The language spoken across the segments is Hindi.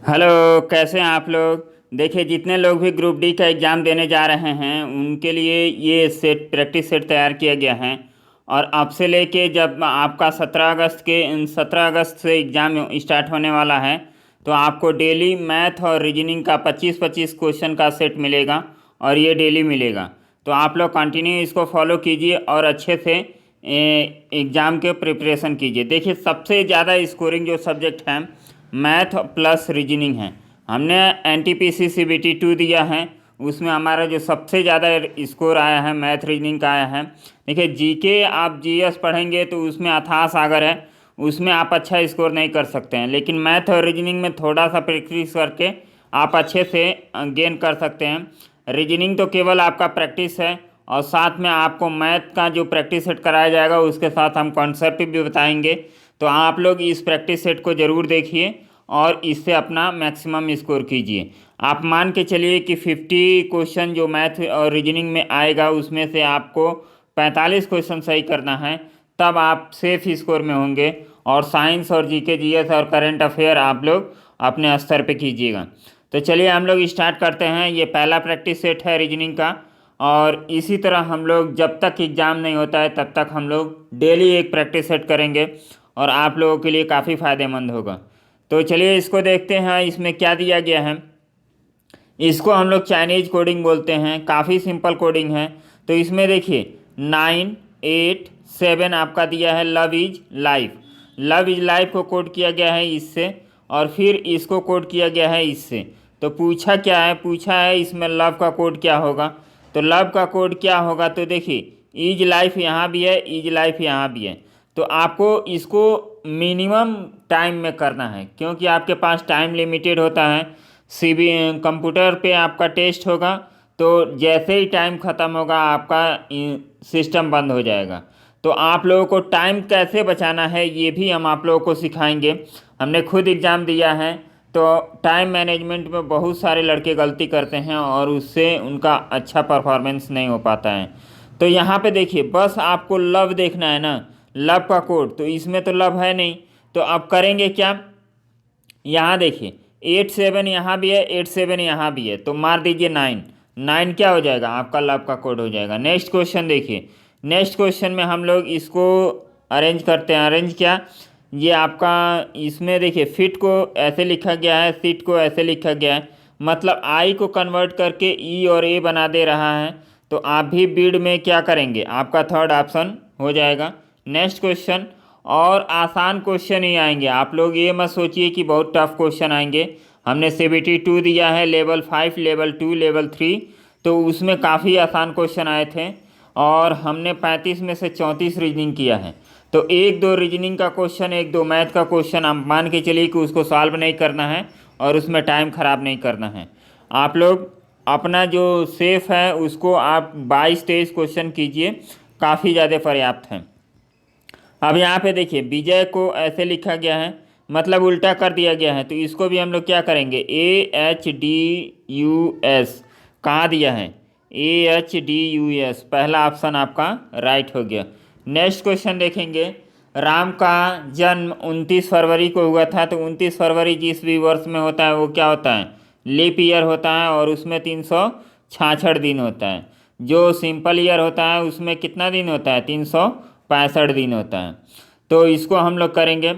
हेलो, कैसे हैं आप लोग। देखिए, जितने लोग भी ग्रुप डी का एग्ज़ाम देने जा रहे हैं उनके लिए ये सेट प्रैक्टिस सेट तैयार किया गया है। और अब से लेके जब आपका 17 अगस्त से एग्ज़ाम स्टार्ट होने वाला है, तो आपको डेली मैथ और रीजनिंग का 25-25 क्वेश्चन का सेट मिलेगा। और ये डेली मिलेगा। तो आप लोग कंटिन्यू इसको फॉलो कीजिए और अच्छे से एग्ज़ाम के प्रिपरेशन कीजिए। देखिए, सबसे ज़्यादा स्कोरिंग जो सब्जेक्ट है मैथ प्लस रीजनिंग है। हमने NTPC CBT 2 दिया है, उसमें हमारा जो सबसे ज़्यादा स्कोर आया है मैथ रीजनिंग का आया है। देखिए, जीके आप GS पढ़ेंगे तो उसमें अथाह सागर है, उसमें आप अच्छा स्कोर नहीं कर सकते हैं। लेकिन मैथ और रीजनिंग में थोड़ा सा प्रैक्टिस करके आप अच्छे से गेन कर सकते हैं। रीजनिंग तो केवल आपका प्रैक्टिस है, और साथ में आपको मैथ का जो प्रैक्टिस सेट कराया जाएगा उसके साथ हम कॉन्सेप्ट भी बताएंगे। तो आप लोग इस प्रैक्टिस सेट को ज़रूर देखिए और इससे अपना मैक्सिमम स्कोर कीजिए। आप मान के चलिए कि 50 क्वेश्चन जो मैथ और रीजनिंग में आएगा उसमें से आपको 45 क्वेश्चन सही करना है, तब आप सेफ स्कोर में होंगे। और साइंस और जीके जीएस और करंट अफेयर आप लोग अपने स्तर पे कीजिएगा। तो चलिए हम लोग स्टार्ट करते हैं। ये पहला प्रैक्टिस सेट है रीजनिंग का। और इसी तरह हम लोग जब तक एग्ज़ाम नहीं होता है तब तक हम लोग डेली एक प्रैक्टिस सेट करेंगे, और आप लोगों के लिए काफ़ी फ़ायदेमंद होगा। तो चलिए इसको देखते हैं, इसमें क्या दिया गया है। इसको हम लोग चाइनीज कोडिंग बोलते हैं, काफ़ी सिंपल कोडिंग है। तो इसमें देखिए 9, 8, 7 आपका दिया है love is life. Love is life को कोड किया गया है इससे, और फिर इसको कोड किया गया है इससे। तो पूछा क्या है, पूछा है इसमें लव का कोड क्या होगा। तो लव का कोड क्या होगा, तो देखिए इज लाइफ यहाँ भी है, इज लाइफ यहाँ भी है। तो आपको इसको मिनिमम टाइम में करना है, क्योंकि आपके पास टाइम लिमिटेड होता है। सीबी कंप्यूटर पे आपका टेस्ट होगा, तो जैसे ही टाइम ख़त्म होगा आपका सिस्टम बंद हो जाएगा। तो आप लोगों को टाइम कैसे बचाना है ये भी हम आप लोगों को सिखाएंगे। हमने खुद एग्ज़ाम दिया है, तो टाइम मैनेजमेंट में बहुत सारे लड़के गलती करते हैं और उससे उनका अच्छा परफॉर्मेंस नहीं हो पाता है। तो यहाँ पे देखिए, बस आपको लव देखना है ना, लव का कोड। तो इसमें तो लव है नहीं, तो अब करेंगे क्या। यहाँ देखिए 8, 7 यहाँ भी है, 8, 7 यहाँ भी है, तो मार दीजिए 9। 9 क्या हो जाएगा, आपका लव का कोड हो जाएगा। नेक्स्ट क्वेश्चन देखिए, नेक्स्ट क्वेश्चन में हम लोग इसको अरेंज करते हैं। अरेंज क्या, ये आपका इसमें देखिए फिट को ऐसे लिखा गया है, सीट को ऐसे लिखा गया है, मतलब आई को कन्वर्ट करके ई और ए बना दे रहा है। तो आप भी बीड में क्या करेंगे, आपका थर्ड ऑप्शन हो जाएगा। नेक्स्ट क्वेश्चन, और आसान क्वेश्चन ही आएंगे, आप लोग ये मत सोचिए कि बहुत टफ क्वेश्चन आएंगे। हमने CBT 2 दिया है, लेवल 5, लेवल 2, लेवल 3, तो उसमें काफ़ी आसान क्वेश्चन आए थे। और हमने 35 में से 34 रीजनिंग किया है। तो एक दो रीजनिंग का क्वेश्चन, एक दो मैथ का क्वेश्चन आप मान के चलिए कि उसको सॉल्व नहीं करना है और उसमें टाइम ख़राब नहीं करना है। आप लोग अपना जो सेफ है उसको आप 22-23 क्वेश्चन कीजिए, काफ़ी ज़्यादा पर्याप्त है। अब यहाँ पे देखिए विजय को ऐसे लिखा गया है, मतलब उल्टा कर दिया गया है। तो इसको भी हम लोग क्या करेंगे, AHDUS कहाँ दिया है, AHDUS, पहला ऑप्शन आपका राइट हो गया। नेक्स्ट क्वेश्चन देखेंगे, राम का जन्म 29 फरवरी को हुआ था। तो 29 फरवरी जिस भी वर्ष में होता है वो क्या होता है, लीप ईयर होता है, और उसमें 366 दिन होता है। जो सिंपल ईयर होता है उसमें कितना दिन होता है, 365 दिन होता है। तो इसको हम लोग करेंगे,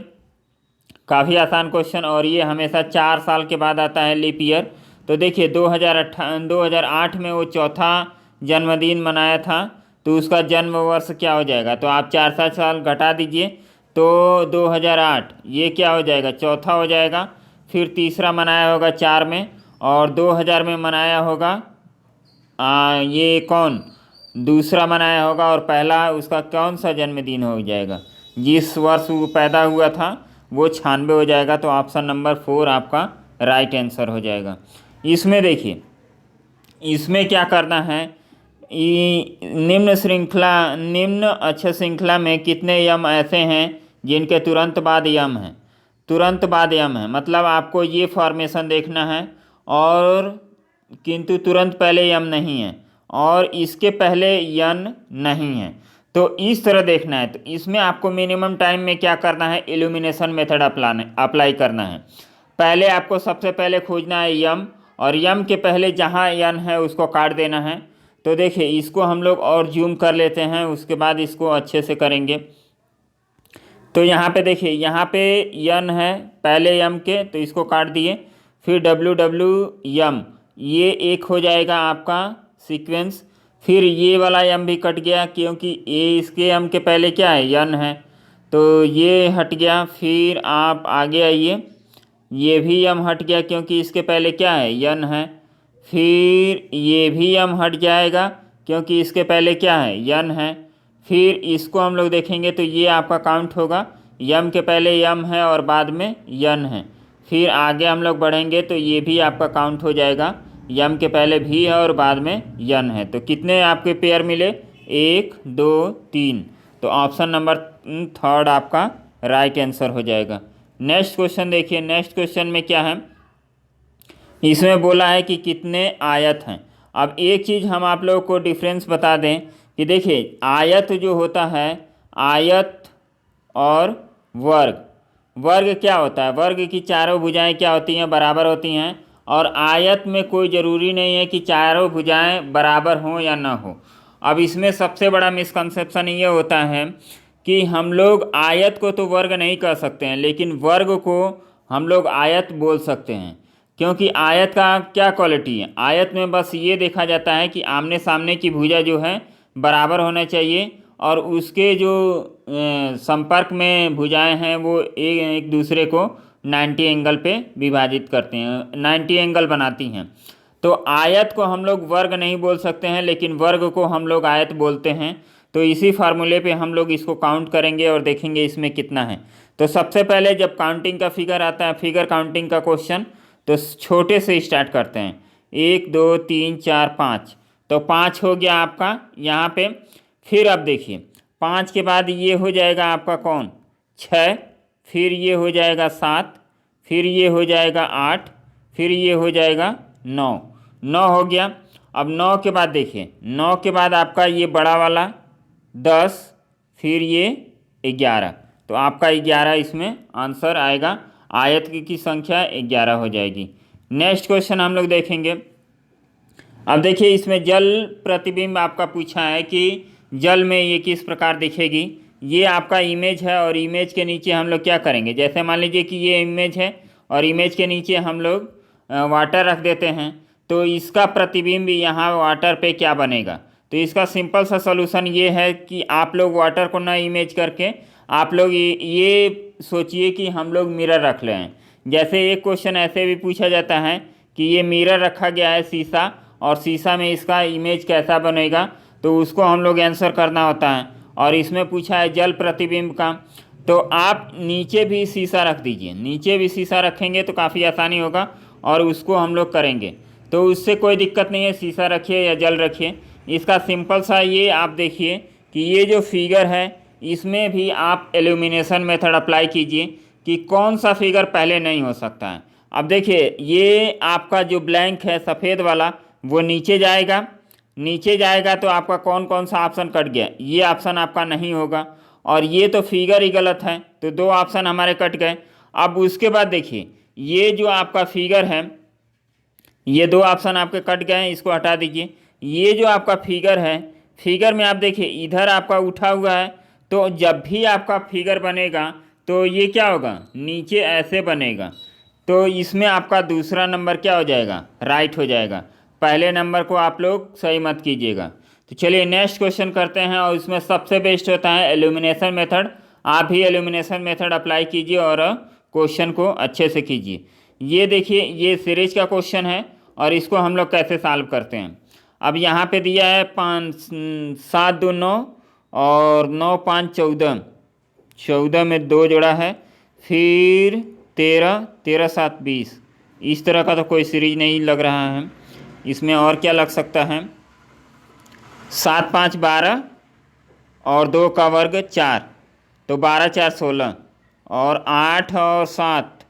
काफ़ी आसान क्वेश्चन, और ये हमेशा 4 साल के बाद आता है लीप ईयर। तो देखिए 2008 में वो चौथा जन्मदिन मनाया था, तो उसका जन्म वर्ष क्या हो जाएगा, तो आप 4 साल घटा दीजिए, तो 2008 ये क्या हो जाएगा, चौथा हो जाएगा। फिर तीसरा मनाया होगा 4 में, और 2000 में मनाया होगा ये कौन, दूसरा मनाया होगा, और पहला उसका कौन सा जन्मदिन हो जाएगा, जिस वर्ष वो पैदा हुआ था वो 96 हो जाएगा। तो ऑप्शन नंबर 4 आपका राइट आंसर हो जाएगा। इसमें देखिए, इसमें क्या करना है, निम्न अक्षर श्रृंखला में कितने यम ऐसे हैं जिनके तुरंत बाद यम है। तुरंत बाद यम है मतलब आपको ये फॉर्मेशन देखना है, और किंतु तुरंत पहले यम नहीं है, और इसके पहले यन नहीं है। तो इस तरह देखना है। तो इसमें आपको मिनिमम टाइम में क्या करना है, इल्यूमिनेशन मेथड अप्लाई करना है। पहले आपको सबसे पहले खोजना है यम, और यम के पहले जहाँ यन है उसको काट देना है। तो देखिए इसको हम लोग और जूम कर लेते हैं, उसके बाद इसको अच्छे से करेंगे। तो यहाँ पे देखिए, यहाँ पे यन है पहले यम के, तो इसको काट दिए। फिर डब्ल्यू डब्ल्यू यम, ये एक हो जाएगा आपका सीक्वेंस। फिर ये वाला यम भी कट गया, क्योंकि ये इसके यम के पहले क्या है, यन है, तो ये हट गया। फिर आप आगे आइए, ये भी यम हट गया क्योंकि इसके पहले क्या है, यन है। फिर ये भी यम हट जाएगा क्योंकि इसके पहले क्या है, यन है। फिर इसको हम लोग देखेंगे तो ये आपका काउंट होगा, यम के पहले यम है और बाद में यन है। फिर आगे हम लोग बढ़ेंगे तो ये भी आपका काउंट हो जाएगा, यम के पहले भी है और बाद में यन है। तो कितने आपके पेयर मिले, 1 2 3। तो ऑप्शन नंबर 3 आपका राइट आंसर हो जाएगा। नेक्स्ट क्वेश्चन देखिए, नेक्स्ट क्वेश्चन में क्या है, इसमें बोला है कि कितने आयत हैं। अब एक चीज़ हम आप लोगों को डिफरेंस बता दें कि देखिए आयत जो होता है, आयत और वर्ग, वर्ग क्या होता है, वर्ग की चारों भुजाएं क्या होती हैं, बराबर होती हैं। और आयत में कोई ज़रूरी नहीं है कि चारों भुजाएं बराबर हों या ना हो। अब इसमें सबसे बड़ा मिसकंसेप्शन ये होता है कि हम लोग आयत को तो वर्ग नहीं कर सकते हैं, लेकिन वर्ग को हम लोग आयत बोल सकते हैं। क्योंकि आयत का क्या क्वालिटी है, आयत में बस ये देखा जाता है कि आमने सामने की भुजा जो है बराबर होना चाहिए, और उसके जो संपर्क में भुजाएं हैं वो एक दूसरे को 90 एंगल पे विभाजित करते हैं, 90 एंगल बनाती हैं। तो आयत को हम लोग वर्ग नहीं बोल सकते हैं, लेकिन वर्ग को हम लोग आयत बोलते हैं। तो इसी फार्मूले पे हम लोग इसको काउंट करेंगे और देखेंगे इसमें कितना है। तो सबसे पहले जब काउंटिंग का फिगर आता है, फिगर काउंटिंग का क्वेश्चन, तो छोटे से स्टार्ट करते हैं, 1 2 3 4 5। तो 5 हो गया आपका यहाँ पे। फिर अब देखिए 5 के बाद ये हो जाएगा आपका कौन, 6। फिर ये हो जाएगा 7। फिर ये हो जाएगा 8। फिर ये हो जाएगा 9। 9 हो गया। अब 9 के बाद देखिए, 9 के बाद आपका ये बड़ा वाला 10। फिर ये 11। तो आपका 11 इसमें आंसर आएगा, आयत की संख्या 11 हो जाएगी। नेक्स्ट क्वेश्चन हम लोग देखेंगे। अब देखिए इसमें जल प्रतिबिंब आपका पूछा है कि जल में ये किस प्रकार दिखेगी। ये आपका इमेज है, और इमेज के नीचे हम लोग क्या करेंगे, जैसे मान लीजिए कि ये इमेज है और इमेज के नीचे हम लोग वाटर रख देते हैं, तो इसका प्रतिबिंब यहाँ वाटर पे क्या बनेगा। तो इसका सिंपल सा सॉल्यूशन ये है कि आप लोग वाटर को ना इमेज करके आप लोग ये सोचिए कि हम लोग मिरर रख रहे हैं। जैसे एक क्वेश्चन ऐसे भी पूछा जाता है कि ये मिरर रखा गया है शीशा, और शीशा में इसका इमेज कैसा बनेगा, तो उसको हम लोग आंसर करना होता है। और इसमें पूछा है जल प्रतिबिंब का, तो आप नीचे भी शीशा रख दीजिए, नीचे भी शीशा रखेंगे तो काफ़ी आसानी होगा, और उसको हम लोग करेंगे। तो उससे कोई दिक्कत नहीं है, शीशा रखिए या जल रखिए। इसका सिंपल सा ये आप देखिए कि ये जो फिगर है इसमें भी आप एल्यूमिनेशन मेथड अप्लाई कीजिए कि कौन सा फिगर पहले नहीं हो सकता है। अब देखिए ये आपका जो ब्लैंक है सफ़ेद वाला, वो नीचे जाएगा, नीचे जाएगा तो आपका कौन कौन सा ऑप्शन कट गया, ये ऑप्शन आपका नहीं होगा, और ये तो फिगर ही गलत है, तो 2 ऑप्शन हमारे कट गए। अब उसके बाद देखिए ये जो आपका फिगर है, ये 2 ऑप्शन आपके कट गए हैं, इसको हटा दीजिए। ये जो आपका फिगर है, फिगर में आप देखिए इधर आपका उठा हुआ है, तो जब भी आपका फिगर बनेगा तो ये क्या होगा, नीचे ऐसे बनेगा। तो इसमें आपका दूसरा नंबर क्या हो जाएगा, राइट हो जाएगा। पहले नंबर को आप लोग सही मत कीजिएगा। तो चलिए नेक्स्ट क्वेश्चन करते हैं, और इसमें सबसे बेस्ट होता है एल्यूमिनेशन मेथड। आप भी एल्यूमिनेशन मेथड अप्लाई कीजिए और क्वेश्चन को अच्छे से कीजिए। ये देखिए ये सीरीज का क्वेश्चन है, और इसको हम लोग कैसे सॉल्व करते हैं। अब यहाँ पे दिया है 7 2 9 और 9 5 14, 14 में 2 जोड़ा है, फिर 13 13 7 20। इस तरह का तो कोई सीरीज नहीं लग रहा है। इसमें और क्या लग सकता है, 7 5 12 और 2 का वर्ग 4, तो 12 4 16, और 8 और 7,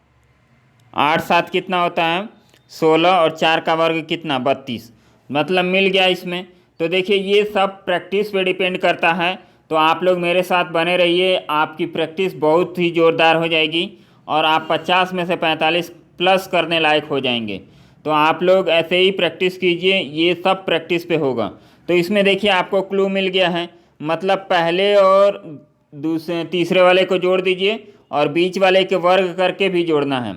8 7 कितना होता है 16, और 4 का वर्ग कितना 32, मतलब मिल गया इसमें। तो देखिए ये सब प्रैक्टिस पे डिपेंड करता है, तो आप लोग मेरे साथ बने रहिए, आपकी प्रैक्टिस बहुत ही ज़ोरदार हो जाएगी, और आप 50 में से 45 प्लस करने लायक हो जाएंगे। तो आप लोग ऐसे ही प्रैक्टिस कीजिए, ये सब प्रैक्टिस पे होगा। तो इसमें देखिए आपको क्लू मिल गया है, मतलब पहले और दूसरे तीसरे वाले को जोड़ दीजिए और बीच वाले के वर्ग करके भी जोड़ना है।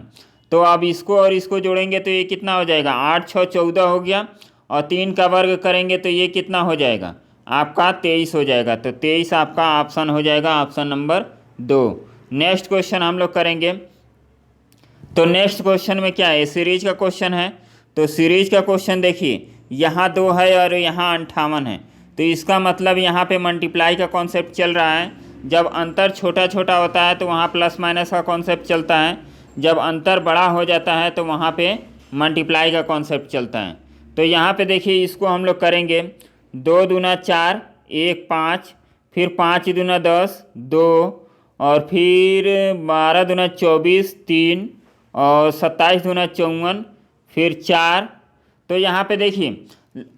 तो अब इसको और इसको जोड़ेंगे तो ये कितना हो जाएगा, 8 6 14 हो गया, और 3 का वर्ग करेंगे तो ये कितना हो जाएगा आपका 23 हो जाएगा। तो 23 आपका ऑप्शन हो जाएगा, ऑप्शन नंबर 2। नेक्स्ट क्वेश्चन हम लोग करेंगे। तो नेक्स्ट क्वेश्चन में क्या है, सीरीज का क्वेश्चन है। तो सीरीज का क्वेश्चन देखिए, यहाँ 2 है और यहाँ 58 है। तो इसका मतलब यहाँ पे मल्टीप्लाई का कॉन्सेप्ट चल रहा है। जब अंतर छोटा छोटा होता है तो वहाँ प्लस माइनस का कॉन्सेप्ट चलता है, जब अंतर बड़ा हो जाता है तो वहाँ पे मल्टीप्लाई का कॉन्सेप्ट चलता है। तो यहाँ पे देखिए इसको हम लोग करेंगे, 2 दूना 4, 1 5, फिर 5 दूना 10 2, और फिर 12 दूना 24 3, और 27 दूना 54, फिर 4। तो यहाँ पे देखिए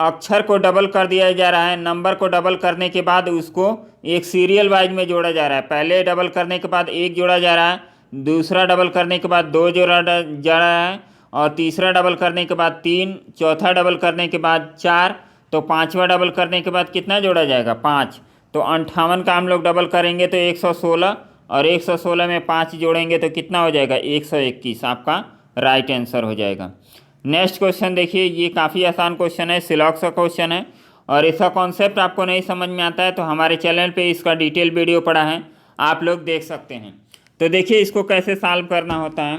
अक्षर को डबल कर दिया जा रहा है, नंबर को डबल करने के बाद उसको एक सीरियल वाइज में जोड़ा जा रहा है। पहले डबल करने के बाद 1 जोड़ा जा रहा है, दूसरा डबल करने के बाद 2 जोड़ा जा रहा है, और तीसरा डबल करने के बाद 3, चौथा डबल करने के बाद 4, तो पाँचवा डबल करने के बाद कितना जोड़ा जाएगा 5। तो 58 का हम लोग डबल करेंगे तो 116, और 116 में 5 जोड़ेंगे तो कितना हो जाएगा 121, आपका राइट आंसर हो जाएगा। नेक्स्ट क्वेश्चन देखिए, ये काफ़ी आसान क्वेश्चन है, सिलॉक्स का क्वेश्चन है, और इसका कॉन्सेप्ट आपको नहीं समझ में आता है तो हमारे चैनल पे इसका डिटेल वीडियो पड़ा है, आप लोग देख सकते हैं। तो देखिए इसको कैसे सॉल्व करना होता है।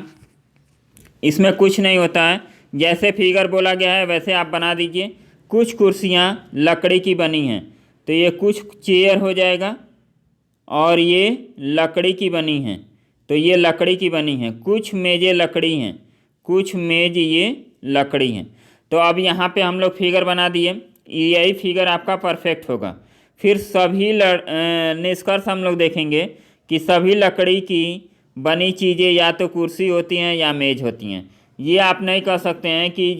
इसमें कुछ नहीं होता है, जैसे फिगर बोला गया है वैसे आप बना दीजिए। कुछ कुर्सियाँ लकड़ी की बनी हैं, तो ये कुछ चेयर हो जाएगा, और ये लकड़ी की बनी हैं, तो ये लकड़ी की बनी हैं। कुछ मेज़ें लकड़ी हैं, कुछ मेज ये लकड़ी हैं। तो अब यहाँ पे हम लोग फिगर बना दिए, यही फिगर आपका परफेक्ट होगा। फिर सभी निष्कर्ष हम लोग देखेंगे कि सभी लकड़ी की बनी चीज़ें या तो कुर्सी होती हैं या मेज होती हैं। ये आप नहीं कह सकते हैं कि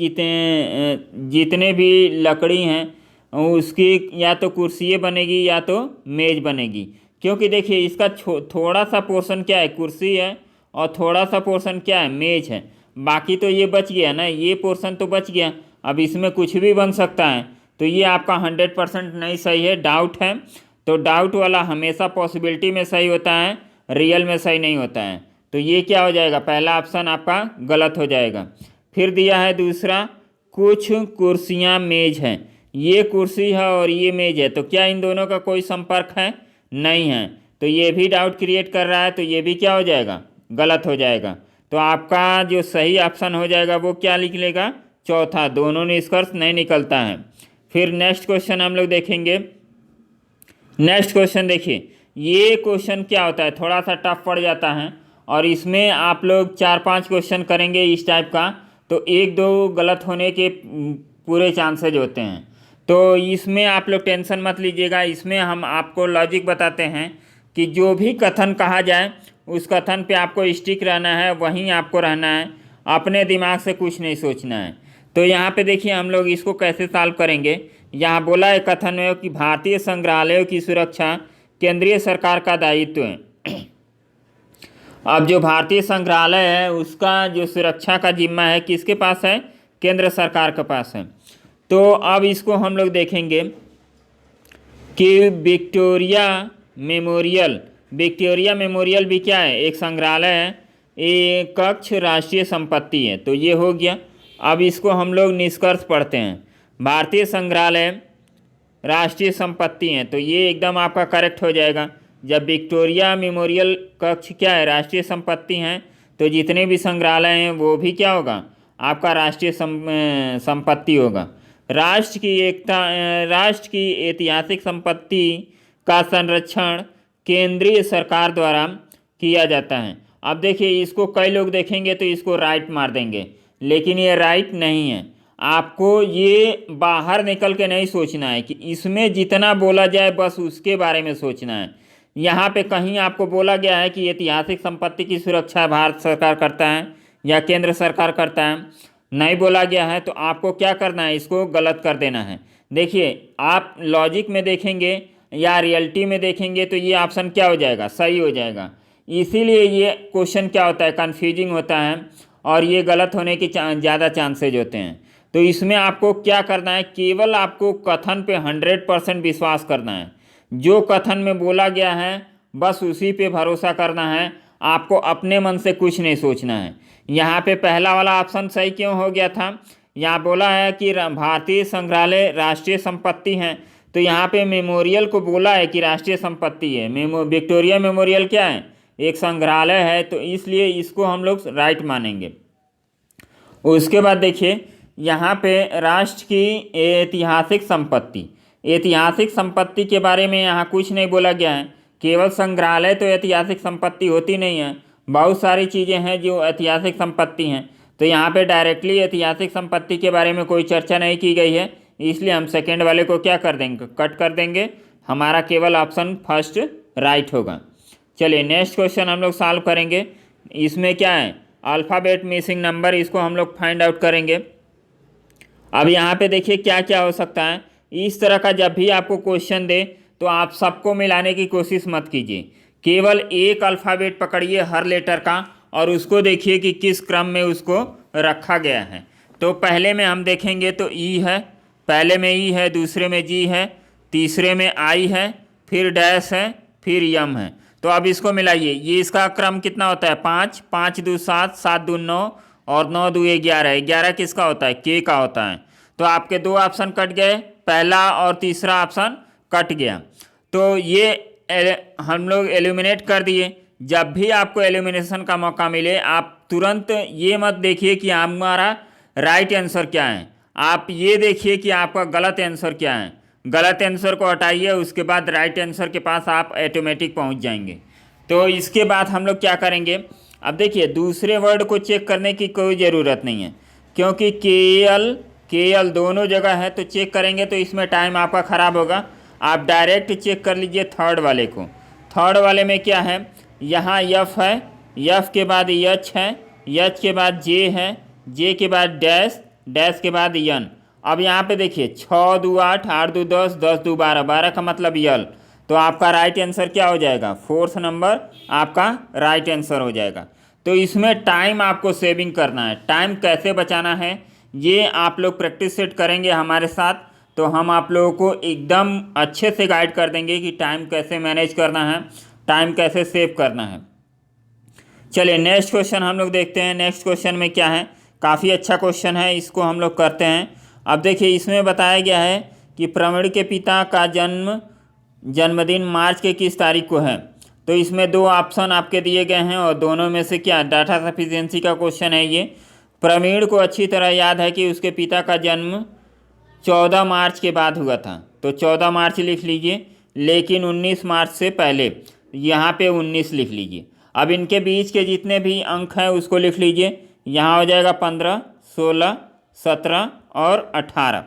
जितने भी लकड़ी हैं उसकी या तो कुर्सी बनेगी या तो मेज बनेगी, क्योंकि देखिए इसका थोड़ा सा पोर्शन क्या है कुर्सी है, और थोड़ा सा पोर्शन क्या है मेज है, बाकी तो ये बच गया ना, ये पोर्शन तो बच गया। अब इसमें कुछ भी बन सकता है, तो ये आपका 100% नहीं सही है, डाउट है। तो डाउट वाला हमेशा पॉसिबिलिटी में सही होता है, रियल में सही नहीं होता है। तो ये क्या हो जाएगा, पहला ऑप्शन आपका गलत हो जाएगा। फिर दिया है दूसरा, कुछ कुर्सियाँ मेज हैं, ये कुर्सी है और ये मेज है, तो क्या इन दोनों का कोई संपर्क है, नहीं है। तो ये भी डाउट क्रिएट कर रहा है, तो ये भी क्या हो जाएगा, गलत हो जाएगा। तो आपका जो सही ऑप्शन हो जाएगा वो क्या निकलेगा, चौथा, दोनों निष्कर्ष नहीं निकलता है। फिर नेक्स्ट क्वेश्चन हम लोग देखेंगे। नेक्स्ट क्वेश्चन देखिए, ये क्वेश्चन क्या होता है, थोड़ा सा टफ पड़ जाता है, और इसमें आप लोग 4-5 क्वेश्चन करेंगे इस टाइप का, तो 1-2 गलत होने के पूरे चांसेज होते हैं। तो इसमें आप लोग टेंशन मत लीजिएगा, इसमें हम आपको लॉजिक बताते हैं कि जो भी कथन कहा जाए उस कथन पे आपको स्टिक रहना है, वहीं आपको रहना है, अपने दिमाग से कुछ नहीं सोचना है। तो यहाँ पे देखिए हम लोग इसको कैसे सॉल्व करेंगे। यहाँ बोला है कथन में कि भारतीय संग्रहालयों की सुरक्षा केंद्रीय सरकार का दायित्व है। अब जो भारतीय संग्रहालय है उसका जो सुरक्षा का जिम्मा है किसके पास है, केंद्र सरकार के पास है। तो अब इसको हम लोग देखेंगे कि विक्टोरिया मेमोरियल भी क्या है, एक संग्रहालय है, एक कक्ष राष्ट्रीय संपत्ति है, तो ये हो गया। अब इसको हम लोग निष्कर्ष पढ़ते हैं, भारतीय संग्रहालय राष्ट्रीय संपत्ति है, तो ये एकदम आपका करेक्ट हो जाएगा। जब विक्टोरिया मेमोरियल कक्ष क्या है, राष्ट्रीय संपत्ति हैं, तो जितने भी संग्रहालय हैं वो भी क्या होगा, आपका राष्ट्रीय संपत्ति होगा। राष्ट्र की ऐतिहासिक संपत्ति का संरक्षण केंद्रीय सरकार द्वारा किया जाता है। अब देखिए इसको कई लोग देखेंगे तो इसको राइट मार देंगे, लेकिन ये राइट नहीं है। आपको ये बाहर निकल के नहीं सोचना है कि इसमें जितना बोला जाए बस उसके बारे में सोचना है। यहाँ पे कहीं आपको बोला गया है कि ऐतिहासिक संपत्ति की सुरक्षा भारत सरकार करता है या केंद्र सरकार करता है, नहीं बोला गया है, तो आपको क्या करना है, इसको गलत कर देना है। देखिए आप लॉजिक में देखेंगे या रियलिटी में देखेंगे तो ये ऑप्शन क्या हो जाएगा, सही हो जाएगा। इसीलिए ये क्वेश्चन क्या होता है, कन्फ्यूजिंग होता है, और ये गलत होने के ज़्यादा चांसेज होते हैं। तो इसमें आपको क्या करना है, केवल आपको कथन पे 100% विश्वास करना है। जो कथन में बोला गया है बस उसी पे भरोसा करना है, आपको अपने मन से कुछ नहीं सोचना है। यहाँ पे पहला वाला ऑप्शन सही क्यों हो गया था, यहाँ बोला है कि भारतीय संग्रहालय राष्ट्रीय संपत्ति है, तो यहाँ पे मेमोरियल को बोला है कि राष्ट्रीय संपत्ति है। विक्टोरिया मेमोरियल क्या है, एक संग्रहालय है, तो इसलिए इसको हम लोग राइट मानेंगे। उसके बाद देखिए यहाँ पे राष्ट्र की ऐतिहासिक संपत्ति, ऐतिहासिक संपत्ति के बारे में यहाँ कुछ नहीं बोला गया है। केवल संग्रहालय तो ऐतिहासिक संपत्ति होती नहीं है, बहुत सारी चीज़ें हैं जो ऐतिहासिक संपत्ति हैं। तो यहाँ पे डायरेक्टली ऐतिहासिक संपत्ति के बारे में कोई चर्चा नहीं की गई है, इसलिए हम सेकेंड वाले को क्या कर देंगे, कट कर देंगे। हमारा केवल ऑप्शन फर्स्ट राइट होगा। चलिए नेक्स्ट क्वेश्चन हम लोग सॉल्व करेंगे। इसमें क्या है, अल्फ़ाबेट मिसिंग नंबर, इसको हम लोग फाइंड आउट करेंगे। अब यहाँ पे देखिए क्या क्या हो सकता है। इस तरह का जब भी आपको क्वेश्चन दे तो आप सबको मिलाने की कोशिश मत कीजिए, केवल एक अल्फ़ाबेट पकड़िए हर लेटर का और उसको देखिए कि किस क्रम में उसको रखा गया है। तो पहले में हम देखेंगे तो ई है, पहले में ई है, दूसरे में जी है, तीसरे में आई है, फिर डैश है, फिर यम है। तो अब इसको मिलाइए, ये इसका क्रम कितना होता है, 5, 5 2 7, 7 2 9 और 9 2 11। 11 किसका होता है, के का होता है। तो आपके दो ऑप्शन कट गए, पहला और तीसरा ऑप्शन कट गया। तो ये हम लोग एलिमिनेट कर दिए। जब भी आपको एलिमिनेशन का मौका मिले आप तुरंत ये मत देखिए कि हमारा राइट आंसर क्या है, आप ये देखिए कि आपका गलत आंसर क्या है। गलत आंसर को हटाइए, उसके बाद राइट आंसर के पास आप ऑटोमेटिक पहुंच जाएंगे। तो इसके बाद हम लोग क्या करेंगे, अब देखिए दूसरे वर्ड को चेक करने की कोई ज़रूरत नहीं है, क्योंकि के एल दोनों जगह है, तो चेक करेंगे तो इसमें टाइम आपका ख़राब होगा। आप डायरेक्ट चेक कर लीजिए थर्ड वाले को। थर्ड वाले में क्या है, यहाँ यफ है, यफ के बाद यच है, यच के बाद जे है, जे के बाद डैश, डैश के बाद यन। अब यहाँ पे देखिए 6 2 8, 8 2 10, 10 2 12, 12 का मतलब यल। तो आपका राइट आंसर क्या हो जाएगा, फोर्थ नंबर आपका राइट आंसर हो जाएगा। तो इसमें टाइम आपको सेविंग करना है। टाइम कैसे बचाना है ये आप लोग प्रैक्टिस सेट करेंगे हमारे साथ, तो हम आप लोगों को एकदम अच्छे से गाइड कर देंगे कि टाइम कैसे मैनेज करना है, टाइम कैसे सेव करना है। चलिए नेक्स्ट क्वेश्चन हम लोग देखते हैं। नेक्स्ट क्वेश्चन में क्या है, काफ़ी अच्छा क्वेश्चन है, इसको हम लोग करते हैं। अब देखिए इसमें बताया गया है कि प्रवीण के पिता का जन्मदिन मार्च के किस तारीख को है। तो इसमें दो ऑप्शन आपके दिए गए हैं और दोनों में से क्या, डाटा सफिशिएंसी का क्वेश्चन है ये। प्रवीण को अच्छी तरह याद है कि उसके पिता का जन्म 14 मार्च के बाद हुआ था, तो 14 मार्च लिख लीजिए, लेकिन 19 मार्च से पहले, यहाँ पे 19 लिख लीजिए। अब इनके बीच के जितने भी अंक हैं उसको लिख लीजिए, यहाँ हो जाएगा 15, 16, 17 और 18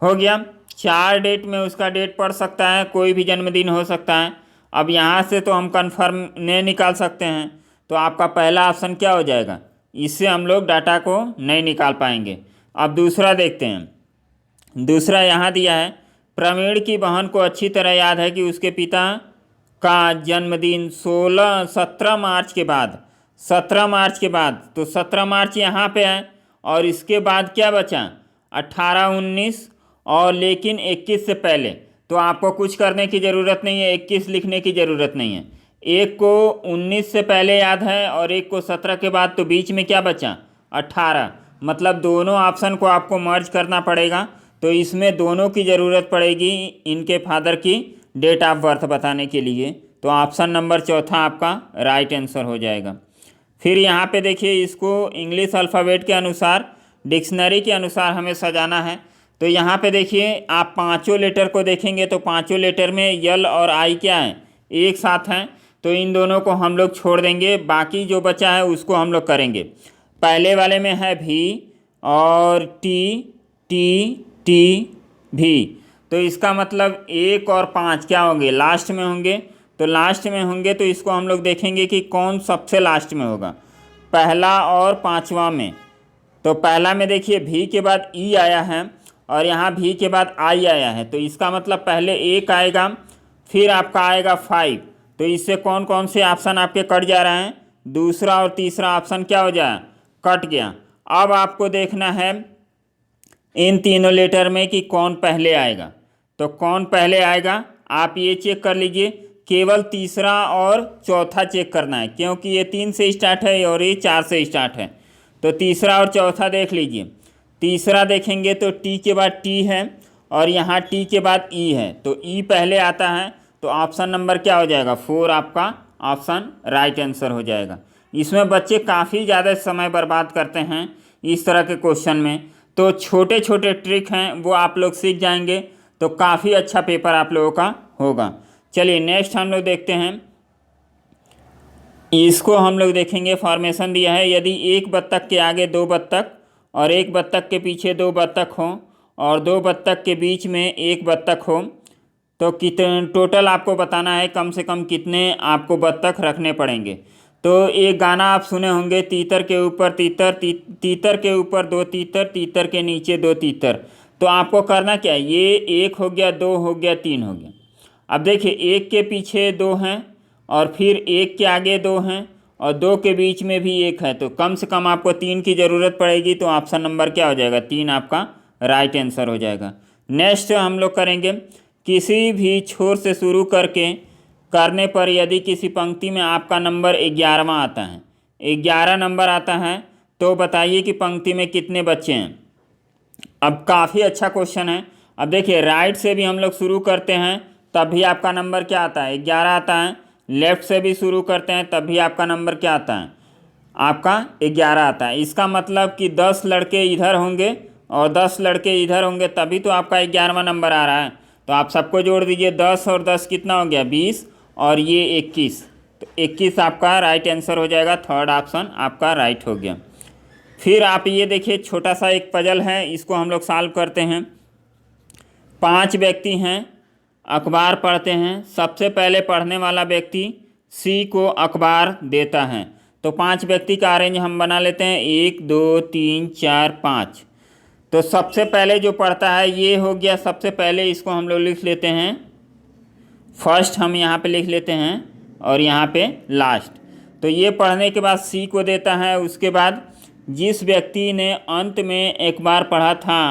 हो गया। 4 डेट में उसका डेट पड़ सकता है, कोई भी जन्मदिन हो सकता है। अब यहाँ से तो हम कन्फर्म नहीं निकाल सकते हैं, तो आपका पहला ऑप्शन क्या हो जाएगा, इससे हम लोग डाटा को नहीं निकाल पाएंगे। अब दूसरा देखते हैं। दूसरा यहाँ दिया है, प्रवीण की बहन को अच्छी तरह याद है कि उसके पिता का जन्मदिन 17 मार्च के बाद, 17 मार्च के बाद, तो 17 मार्च यहाँ पे है और इसके बाद क्या बचा, 18, 19 और लेकिन 21 से पहले। तो आपको कुछ करने की ज़रूरत नहीं है, 21 लिखने की ज़रूरत नहीं है। एक को 19 से पहले याद है और एक को 17 के बाद, तो बीच में क्या बचा, 18। मतलब दोनों ऑप्शन को आपको मर्ज करना पड़ेगा, तो इसमें दोनों की ज़रूरत पड़ेगी इनके फादर की डेट ऑफ बर्थ बताने के लिए। तो ऑप्शन नंबर चौथा आपका राइट आंसर हो जाएगा। फिर यहाँ पे देखिए इसको इंग्लिश अल्फ़ाबेट के अनुसार, डिक्शनरी के अनुसार हमें सजाना है। तो यहाँ पे देखिए आप पांचों लेटर को देखेंगे तो पांचों लेटर में यल और आई क्या है, एक साथ हैं, तो इन दोनों को हम लोग छोड़ देंगे, बाकी जो बचा है उसको हम लोग करेंगे। पहले वाले में है भी और टी टी टी भी, तो इसका मतलब 1 और 5 क्या होंगे, लास्ट में होंगे। तो लास्ट में होंगे तो इसको हम लोग देखेंगे कि कौन सबसे लास्ट में होगा, पहला और पांचवा में। तो पहला में देखिए भी के बाद ई आया है और यहाँ भी के बाद आई आया है, तो इसका मतलब पहले 1 आएगा, फिर आपका आएगा 5। तो इससे कौन कौन से ऑप्शन आपके कट जा रहे हैं, दूसरा और तीसरा ऑप्शन क्या हो जाए, कट गया। अब आपको देखना है इन तीनों लेटर में कि कौन पहले आएगा। तो कौन पहले आएगा आप ये चेक कर लीजिए, केवल तीसरा और चौथा चेक करना है, क्योंकि ये 3 से स्टार्ट है और ये 4 से स्टार्ट है। तो तीसरा और चौथा देख लीजिए। तीसरा देखेंगे तो टी के बाद टी है और यहाँ टी के बाद ई है, तो ई पहले आता है। तो ऑप्शन नंबर क्या हो जाएगा 4 आपका ऑप्शन राइट आंसर हो जाएगा। इसमें बच्चे काफ़ी ज़्यादा समय बर्बाद करते हैं इस तरह के क्वेश्चन में, तो छोटे छोटे ट्रिक हैं वो आप लोग सीख जाएंगे तो काफ़ी अच्छा पेपर आप लोगों का होगा। चलिए नेक्स्ट हम लोग देखते हैं, इसको हम लोग देखेंगे। फॉर्मेशन दिया है, यदि एक बत्तख के आगे 2 बत्तख और एक बत्तख के पीछे 2 बत्तख हो और 2 बत्तख के बीच में एक बत्तख हो, तो कितने टोटल आपको बताना है कम से कम कितने आपको बत्तख रखने पड़ेंगे। तो एक गाना आप सुने होंगे, तीतर के ऊपर तीतर, तीतर के ऊपर 2 तीतर, तीतर के नीचे 2 तीतर। तो आपको करना क्या है, ये 1 हो गया, 2 हो गया, 3 हो गया। अब देखिए 1 के पीछे 2 हैं और फिर 1 के आगे 2 हैं और 2 के बीच में भी 1 है, तो कम से कम आपको 3 की ज़रूरत पड़ेगी। तो ऑप्शन नंबर क्या हो जाएगा 3 आपका राइट आंसर हो जाएगा। नेक्स्ट हम लोग करेंगे, किसी भी छोर से शुरू करने पर यदि किसी पंक्ति में आपका नंबर 11वां आता है, 11 नंबर आता है, तो बताइए कि पंक्ति में कितने बच्चे हैं। अब काफ़ी अच्छा क्वेश्चन है। अब देखिए राइट से भी हम लोग शुरू करते हैं तब भी आपका नंबर क्या आता है 11 आता है, लेफ़्ट से भी शुरू करते हैं तब भी आपका नंबर क्या आता है आपका 11 आता है। इसका मतलब कि 10 लड़के इधर होंगे और 10 लड़के इधर होंगे तभी तो आपका 11वां नंबर आ रहा है। तो आप सबको जोड़ दीजिए, 10 और 10 कितना हो गया 20 और ये 21, तो 21 आपका राइट आंसर हो जाएगा। थर्ड ऑप्शन आपका राइट हो गया। फिर आप ये देखिए छोटा सा एक पजल है, इसको हम लोग सॉल्व करते हैं। 5 व्यक्ति हैं, अखबार पढ़ते हैं। सबसे पहले पढ़ने वाला व्यक्ति सी को अखबार देता है। तो 5 व्यक्ति का अरेंज हम बना लेते हैं, 1 2 3 4 5। तो सबसे पहले जो पढ़ता है ये हो गया सबसे पहले, इसको हम लोग लिख लेते हैं फर्स्ट, हम यहाँ पे लिख लेते हैं और यहाँ पे लास्ट। तो ये पढ़ने के बाद सी को देता है। उसके बाद जिस व्यक्ति ने अंत में एक बार पढ़ा था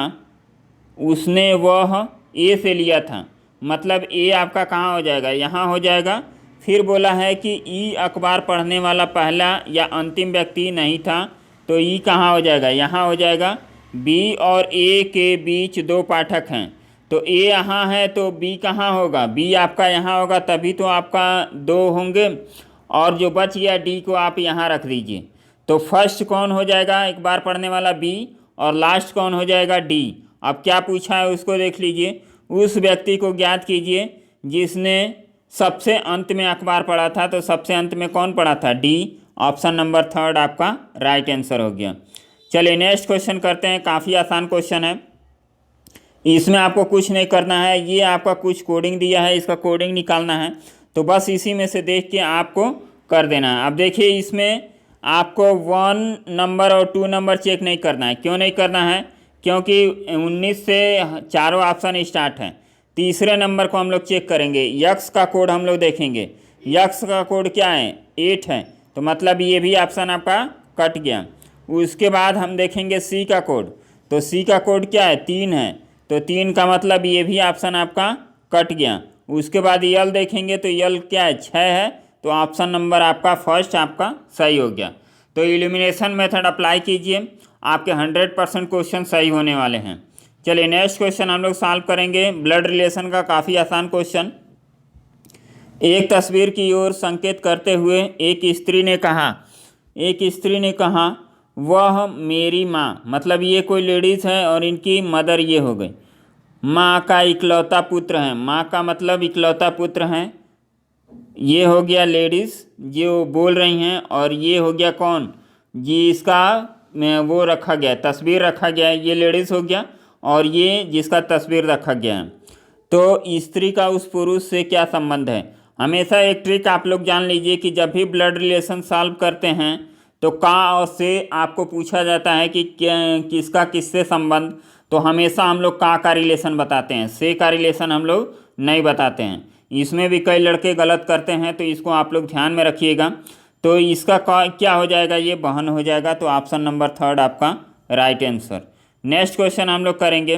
उसने वह ए से लिया था, मतलब ए आपका कहाँ हो जाएगा यहाँ हो जाएगा। फिर बोला है कि ई अखबार पढ़ने वाला पहला या अंतिम व्यक्ति नहीं था, तो ई कहाँ हो जाएगा यहाँ हो जाएगा। बी और ए के बीच 2 पाठक हैं, तो ए यहाँ है तो बी कहाँ होगा, बी आपका यहाँ होगा, तभी तो आपका 2 होंगे। और जो बच गया डी को आप यहाँ रख दीजिए। तो फर्स्ट कौन हो जाएगा एक बार पढ़ने वाला बी और लास्ट कौन हो जाएगा डी। अब क्या पूछा है उसको देख लीजिए। उस व्यक्ति को ज्ञात कीजिए जिसने सबसे अंत में अखबार पढ़ा था, तो सबसे अंत में कौन पढ़ा था डी। ऑप्शन नंबर थर्ड आपका राइट आंसर हो गया। चलिए नेक्स्ट क्वेश्चन करते हैं, काफ़ी आसान क्वेश्चन है। इसमें आपको कुछ नहीं करना है, ये आपका कुछ कोडिंग दिया है, इसका कोडिंग निकालना है, तो बस इसी में से देख के आपको कर देना है। अब देखिए इसमें आपको 1 नंबर और 2 नंबर चेक नहीं करना है। क्यों नहीं करना है, क्योंकि 19 से चारों ऑप्शन स्टार्ट हैं। तीसरे नंबर को हम लोग चेक करेंगे, यक्स का कोड हम लोग देखेंगे। यक्स का कोड क्या है 8 है, तो मतलब ये भी ऑप्शन आपका कट गया। उसके बाद हम देखेंगे सी का कोड, तो सी का कोड क्या है 3 है, तो 3 का मतलब ये भी ऑप्शन आपका कट गया। उसके बाद यल देखेंगे तो यल क्या है 6 है, तो ऑप्शन नंबर आपका फर्स्ट आपका सही हो गया। तो इल्यूमिनेशन मेथड अप्लाई कीजिए, आपके 100% क्वेश्चन सही होने वाले हैं। चलिए नेक्स्ट क्वेश्चन हम लोग सॉल्व करेंगे, ब्लड रिलेशन का काफ़ी आसान क्वेश्चन। एक तस्वीर की ओर संकेत करते हुए एक स्त्री ने कहा वह मेरी माँ, मतलब ये कोई लेडीज़ है और इनकी मदर ये हो गई। माँ का इकलौता पुत्र है, माँ का मतलब इकलौता पुत्र हैं, ये हो गया लेडीज़ जो बोल रही हैं, और ये हो गया कौन जिसका वो रखा गया तस्वीर रखा गया है, ये लेडीज़ हो गया, और ये जिसका तस्वीर रखा गया है। तो स्त्री का उस पुरुष से क्या संबंध है। हमेशा एक ट्रिक आप लोग जान लीजिए कि जब भी ब्लड रिलेशन सॉल्व करते हैं तो का और से आपको पूछा जाता है कि किसका किससे संबंध, तो हमेशा हम लोग का रिलेशन बताते हैं, से का रिलेशन हम लोग नहीं बताते हैं। इसमें भी कई लड़के गलत करते हैं, तो इसको आप लोग ध्यान में रखिएगा। तो इसका क्या हो जाएगा, ये बहन हो जाएगा। तो ऑप्शन नंबर 3 आपका राइट आंसर। नेक्स्ट क्वेश्चन हम लोग करेंगे।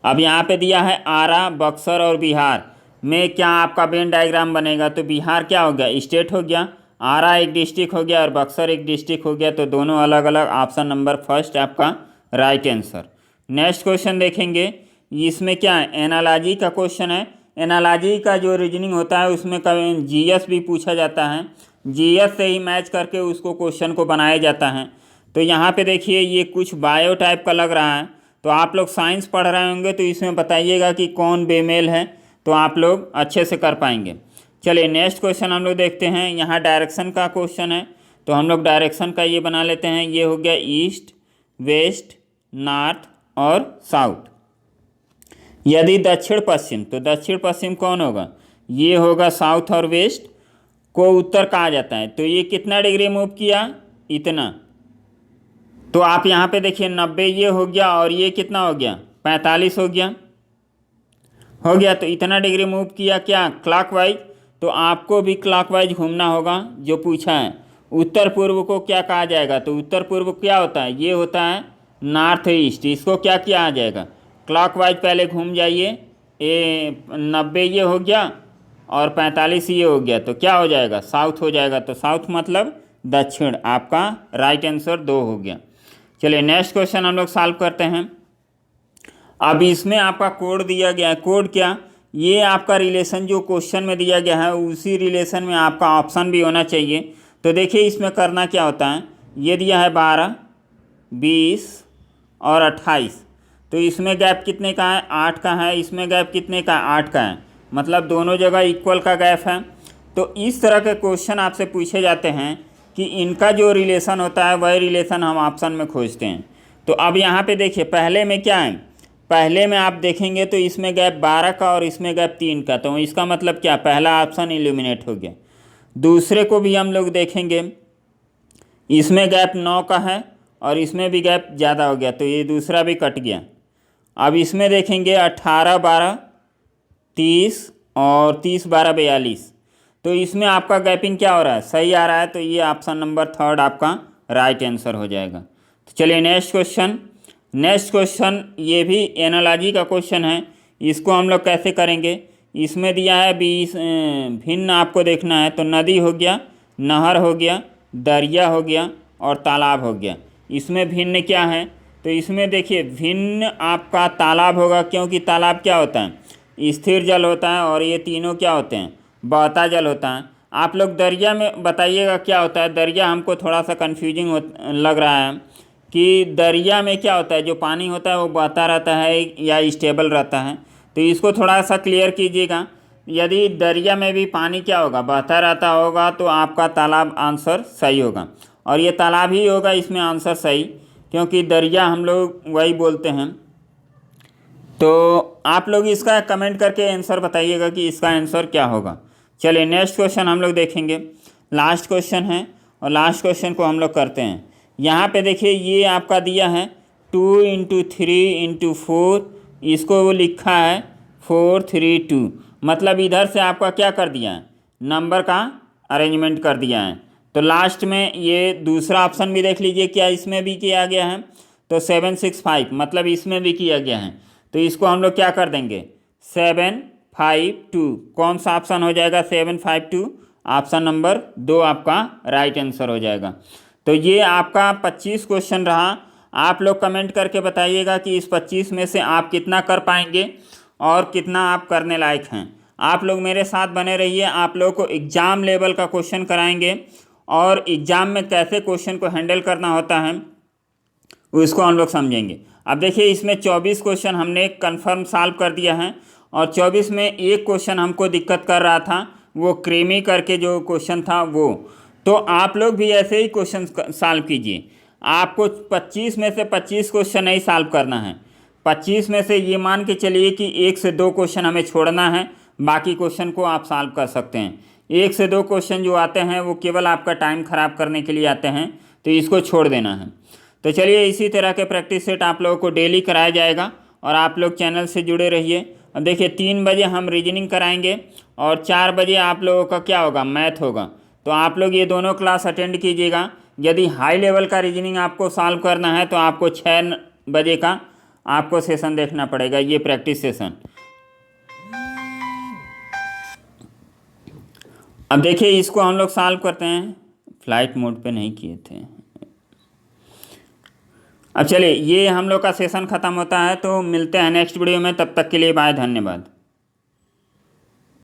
अब यहाँ पे दिया है आरा, बक्सर और बिहार में क्या आपका वेन डायग्राम बनेगा। तो बिहार क्या हो गया, स्टेट हो गया, आरा एक डिस्ट्रिक्ट हो गया और बक्सर एक डिस्ट्रिक्ट हो गया। तो दोनों अलग अलग, ऑप्शन नंबर फर्स्ट आपका राइट आंसर। नेक्स्ट क्वेश्चन देखेंगे, इसमें क्या है, एनालॉजी का क्वेश्चन है। एनालॉजी का जो रीजनिंग होता है उसमें कभी जीएस भी पूछा जाता है, जीएस से ही मैच करके उसको क्वेश्चन को बनाया जाता है। तो यहाँ पे देखिए ये कुछ बायो टाइप का लग रहा है। तो आप लोग साइंस पढ़ रहे होंगे तो इसमें बताइएगा कि कौन बेमेल है, तो आप लोग अच्छे से कर पाएंगे। चलिए नेक्स्ट क्वेश्चन हम लोग देखते हैं। यहाँ डायरेक्शन का क्वेश्चन है, तो हम लोग डायरेक्शन का ये बना लेते हैं। ये हो गया ईस्ट, वेस्ट, नॉर्थ और साउथ। यदि दक्षिण पश्चिम, तो दक्षिण पश्चिम कौन होगा, ये होगा साउथ, और वेस्ट को उत्तर कहा जाता है। तो ये कितना डिग्री मूव किया, इतना। तो आप यहाँ पे देखिए 90 ये हो गया, और ये कितना हो गया, 45 हो गया, तो इतना डिग्री मूव किया क्या, क्लॉकवाइज। तो आपको भी क्लॉकवाइज घूमना होगा जो पूछा है। उत्तर पूर्व को क्या कहा जाएगा, तो उत्तर पूर्व क्या होता है, ये होता है नॉर्थ ईस्ट। इसको क्या किया आ जाएगा, क्लॉकवाइज पहले घूम जाइए। 90 ये हो गया और 45 ये हो गया, तो क्या हो जाएगा, साउथ हो जाएगा। तो साउथ मतलब दक्षिण, आपका राइट आंसर 2 हो गया। चलिए नेक्स्ट क्वेश्चन हम लोग सॉल्व करते हैं। अब इसमें आपका कोड दिया गया है। कोड क्या, ये आपका रिलेशन जो क्वेश्चन में दिया गया है उसी रिलेशन में आपका ऑप्शन भी होना चाहिए। तो देखिए इसमें करना क्या होता है, ये दिया है 12, 20 और 28। तो इसमें गैप कितने का है, 8 का है। इसमें गैप कितने का, 8 का है, मतलब दोनों जगह इक्वल का गैप है। तो इस तरह के क्वेश्चन आपसे पूछे जाते हैं कि इनका जो रिलेशन होता है वही रिलेशन हम ऑप्शन में खोजते हैं। तो अब यहाँ पे देखिए पहले में क्या है, पहले में आप देखेंगे तो इसमें गैप 12 का और इसमें गैप 3 का। तो इसका मतलब क्या, पहला ऑप्शन इल्यूमिनेट हो गया। दूसरे को भी हम लोग देखेंगे, इसमें गैप 9 का है और इसमें भी गैप ज़्यादा हो गया, तो ये दूसरा भी कट गया। अब इसमें देखेंगे 18, 12, 30 और 30, 12, 42। तो इसमें आपका गैपिंग क्या हो रहा है, सही आ रहा है। तो ये ऑप्शन नंबर 3 आपका राइट आंसर हो जाएगा। तो चलिए नेक्स्ट क्वेश्चन। नेक्स्ट क्वेश्चन ये भी एनालॉजी का क्वेश्चन है। इसको हम लोग कैसे करेंगे, इसमें दिया है 20 भिन्न आपको देखना है। तो नदी हो गया, नहर हो गया, दरिया हो गया और तालाब हो गया। इसमें भिन्न क्या है, तो इसमें देखिए भिन्न आपका तालाब होगा, क्योंकि तालाब क्या होता है, स्थिर जल होता है, और ये तीनों क्या होते हैं, बहता जल होता है। आप लोग दरिया में बताइएगा क्या होता है। दरिया हमको थोड़ा सा कन्फ्यूजिंग लग रहा है कि दरिया में क्या होता है, जो पानी होता है वो बहता रहता है या स्टेबल रहता है। तो इसको थोड़ा सा क्लियर कीजिएगा। यदि दरिया में भी पानी क्या होगा, बहता रहता होगा, तो आपका तालाब आंसर सही होगा, और ये तालाब ही होगा इसमें आंसर सही, क्योंकि दरिया हम लोग वही बोलते हैं। तो आप लोग इसका कमेंट करके आंसर बताइएगा कि इसका आंसर क्या होगा। चलिए नेक्स्ट क्वेश्चन हम लोग देखेंगे। लास्ट क्वेश्चन है और लास्ट क्वेश्चन को हम लोग करते हैं। यहाँ पे देखिए ये आपका दिया है 2 × 3 × 4, इसको वो लिखा है 4, 3, 2। मतलब इधर से आपका क्या कर दिया है, नंबर का अरेंजमेंट कर दिया है। तो लास्ट में ये दूसरा ऑप्शन भी देख लीजिए, क्या इसमें भी किया गया है। तो 7, 6, 5 मतलब इसमें भी किया गया है। तो इसको हम लोग क्या कर देंगे, 7, 5, 2। कौन सा ऑप्शन हो जाएगा, 7, 5, 2। ऑप्शन नंबर 2 आपका राइट आंसर हो जाएगा। तो ये आपका 25 क्वेश्चन रहा। आप लोग कमेंट करके बताइएगा कि इस 25 में से आप कितना कर पाएंगे और कितना आप करने लायक हैं। आप लोग मेरे साथ बने रहिए, आप लोगों को एग्ज़ाम लेवल का क्वेश्चन कराएंगे, और एग्ज़ाम में कैसे क्वेश्चन को हैंडल करना होता है उसको हम लोग समझेंगे। अब देखिए इसमें 24 क्वेश्चन हमने कंफर्म सॉल्व कर दिया है, और 24 में एक क्वेश्चन हमको दिक्कत कर रहा था, वो क्रीमी करके जो क्वेश्चन था वो। तो आप लोग भी ऐसे ही क्वेश्चन सॉल्व कीजिए। आपको 25 में से 25 क्वेश्चन नहीं सॉल्व करना है। 25 में से ये मान के चलिए कि 1 से 2 क्वेश्चन हमें छोड़ना है, बाकी क्वेश्चन को आप सॉल्व कर सकते हैं। 1 से 2 क्वेश्चन जो आते हैं वो केवल आपका टाइम ख़राब करने के लिए आते हैं, तो इसको छोड़ देना है। तो चलिए इसी तरह के प्रैक्टिस सेट आप लोगों को डेली कराया जाएगा, और आप लोग चैनल से जुड़े रहिए। और देखिए 3 बजे हम रीजनिंग कराएंगे, और 4 बजे आप लोगों का क्या होगा, मैथ होगा। तो आप लोग ये दोनों क्लास अटेंड कीजिएगा। यदि हाई लेवल का रीजनिंग आपको सॉल्व करना है तो आपको 6 बजे का आपको सेशन देखना पड़ेगा, ये प्रैक्टिस सेशन। अब देखिए इसको हम लोग सॉल्व करते हैं। फ्लाइट मोड पे नहीं किए थे। अब चलिए ये हम लोग का सेशन ख़त्म होता है, तो मिलते हैं नेक्स्ट वीडियो में। तब तक के लिए बाय, धन्यवाद।